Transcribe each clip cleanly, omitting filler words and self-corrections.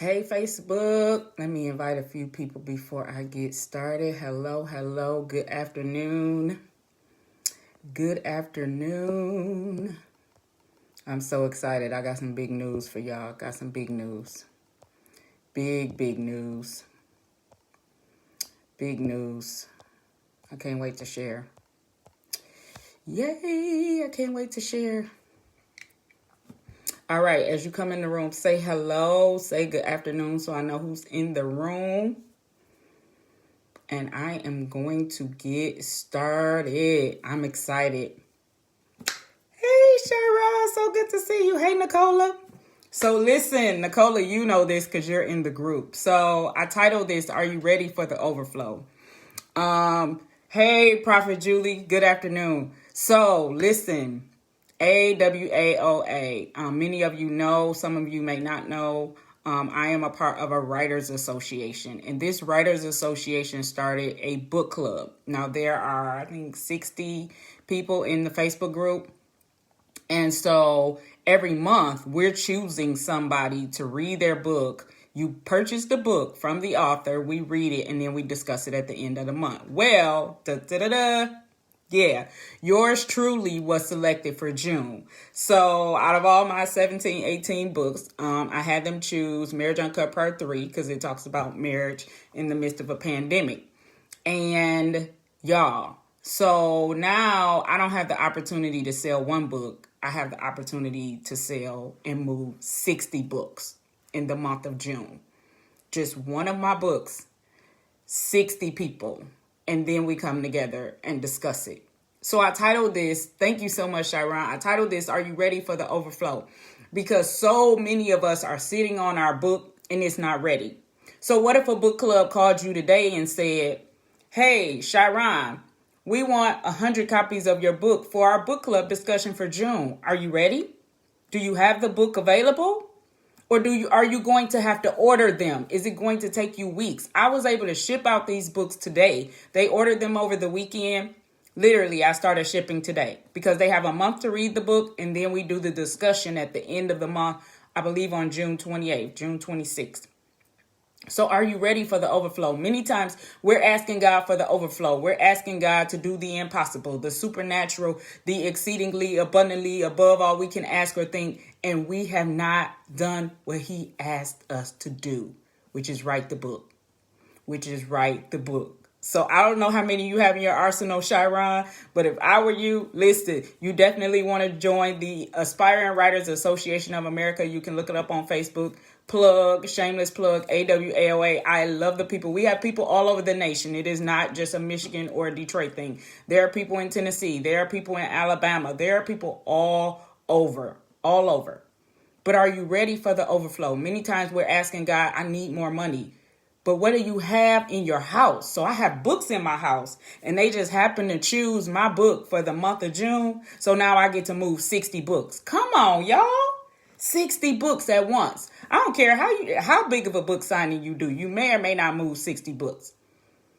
Hey, Facebook. Let me invite a few people before I get started. Hello. Good afternoon. Good afternoon. I'm so excited. I got some big news for y'all. Got some big news. Big news. Big news. I can't wait to share. Yay. I can't wait to share. All right, as you come in the room, say hello, say good afternoon so I know who's in the room. And I am going to get started. I'm excited. Hey, Shara, so good to see you. Hey, Nicola. So listen, Nicola, you know this because you're in the group. So I titled this, Are You Ready for the Overflow? Hey, Prophet Julie, good afternoon. So listen. AWAOA. Many of you know, some of you may not know. I am a part of a writers association, and this writers association started a book club. Now there are, I think, 60 people in the Facebook group. And so every month we're choosing somebody to read their book. You purchase the book from the author, we read it, and then we discuss it at the end of the month. Well, yeah, yours truly was selected for June. So out of all my 17, 18 books, I had them choose Marriage Uncut Part 3 because it talks about marriage in the midst of a pandemic. And y'all, so now I don't have the opportunity to sell one book. I have the opportunity to sell and move 60 books in the month of June. Just one of my books, 60 people. And then we come together and discuss it. So I titled this, thank you so much, Chiron. I titled this, Are You Ready for the Overflow? Because so many of us are sitting on our book and it's not ready. So what if a book club called you today and said, hey, Chiron, we want 100 copies of your book for our book club discussion for June. Are you ready? Do you have the book available? Or are you going to have to order them? Is it going to take you weeks? I was able to ship out these books today. They ordered them over the weekend. Literally, I started shipping today because they have a month to read the book. And then we do the discussion at the end of the month, I believe on June 28th, June 26th. So are you ready for the overflow? Many times we're asking God for the overflow. We're asking God to do the impossible, the supernatural, the exceedingly abundantly above all we can ask or think. And we have not done what he asked us to do, which is write the book, So I don't know how many you have in your arsenal, Chiron, but if I were you, listen, you definitely want to join the Aspiring Writers Association of America. You can look it up on Facebook. Shameless plug, AWAOA. I love the people. We have people all over the nation. It is not just a Michigan or a Detroit thing. There are people in Tennessee. There are people in Alabama. There are people all over. But are you ready for the overflow? Many times we're asking God, I need more money. But what do you have in your house? So I have books in my house and they just happen to choose my book for the month of June. So now I get to move 60 books. Come on, y'all. 60 books at once. I don't care how big of a book signing you do. You may or may not move 60 books.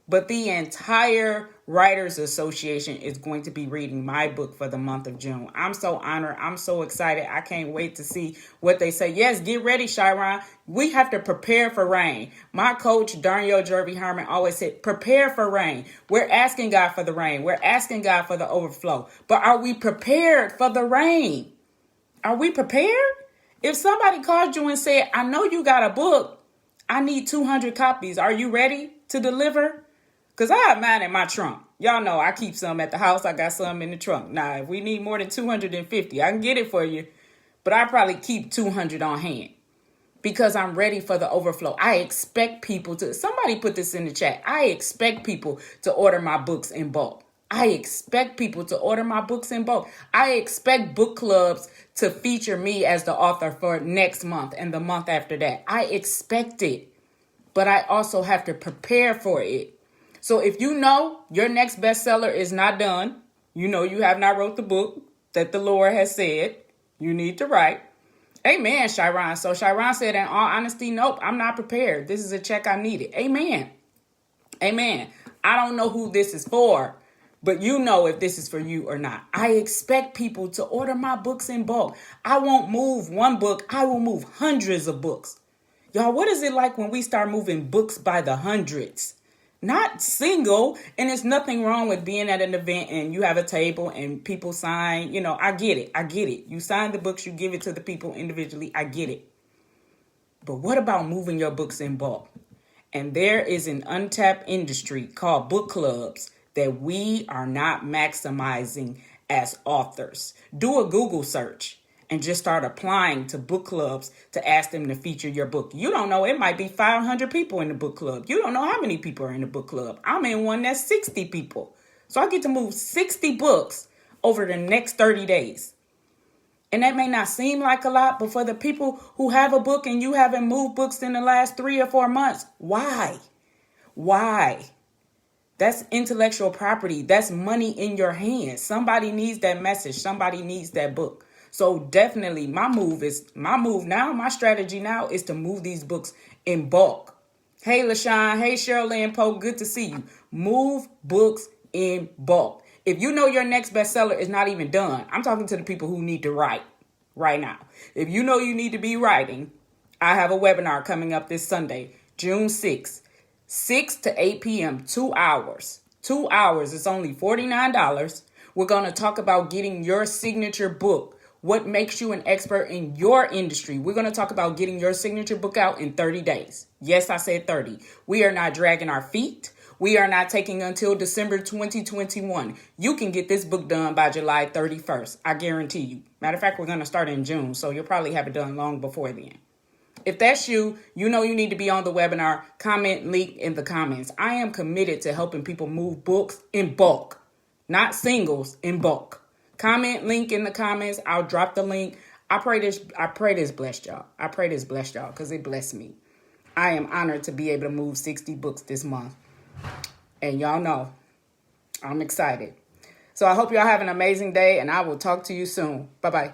But the entire Writers Association is going to be reading my book for the month of June. I'm so honored. I'm so excited. I can't wait to see what they say. Yes, get ready, Chiron. We have to prepare for rain. My coach, Darnell Jervy Herman, always said, prepare for rain. We're asking God for the rain. We're asking God for the overflow. But are we prepared for the rain? Are we prepared? If somebody called you and said, I know you got a book. I need 200 copies. Are you ready to deliver? Because I have mine in my trunk. Y'all know I keep some at the house. I got some in the trunk. Now, if we need more than 250, I can get it for you. But I probably keep 200 on hand because I'm ready for the overflow. I expect people to, somebody put this in the chat. I expect people to order my books in bulk. I expect people to order my books in bulk. I expect book clubs to feature me as the author for next month and the month after that. I expect it, but I also have to prepare for it. So if you know your next bestseller is not done, you know you have not wrote the book that the Lord has said you need to write. Amen, Chiron. So Chiron said, in all honesty, nope, I'm not prepared. This is a check I needed. Amen. I don't know who this is for, but you know if this is for you or not. I expect people to order my books in bulk. I won't move one book. I will move hundreds of books. Y'all, what is it like when we start moving books by the hundreds? Not single. And there's nothing wrong with being at an event and you have a table and people sign. I get it. I get it. You sign the books, you give it to the people individually. I get it. But what about moving your books in bulk? And there is an untapped industry called book clubs that we are not maximizing as authors. Do a Google search and just start applying to book clubs to ask them to feature your book. You don't know, it might be 500 people in the book club. You don't know how many people are in the book club. I'm in one that's 60 people. So I get to move 60 books over the next 30 days. And that may not seem like a lot, but for the people who have a book and you haven't moved books in the last 3 or 4 months, why? Why? That's intellectual property. That's money in your hands. Somebody needs that message. Somebody needs that book. So definitely my strategy now is to move these books in bulk. Hey, LaShawn. Hey, Shirley Poe. Good to see you. Move books in bulk. If you know your next bestseller is not even done, I'm talking to the people who need to write right now. If you know you need to be writing, I have a webinar coming up this Sunday, June 6th, 6 to 8 p.m., 2 hours. 2 hours. It's only $49. We're going to talk about getting your signature book. What makes you an expert in your industry? We're going to talk about getting your signature book out in 30 days. Yes, I said 30. We are not dragging our feet. We are not taking until December 2021. You can get this book done by July 31st. I guarantee you. Matter of fact, we're going to start in June, so you'll probably have it done long before then. If that's you, you know you need to be on the webinar. Comment link in the comments. I am committed to helping people move books in bulk, not singles, in bulk. Comment link in the comments. I'll drop the link. I pray this blessed y'all. I pray this blessed y'all because it blessed me. I am honored to be able to move 60 books this month. And y'all know I'm excited. So I hope y'all have an amazing day and I will talk to you soon. Bye-bye.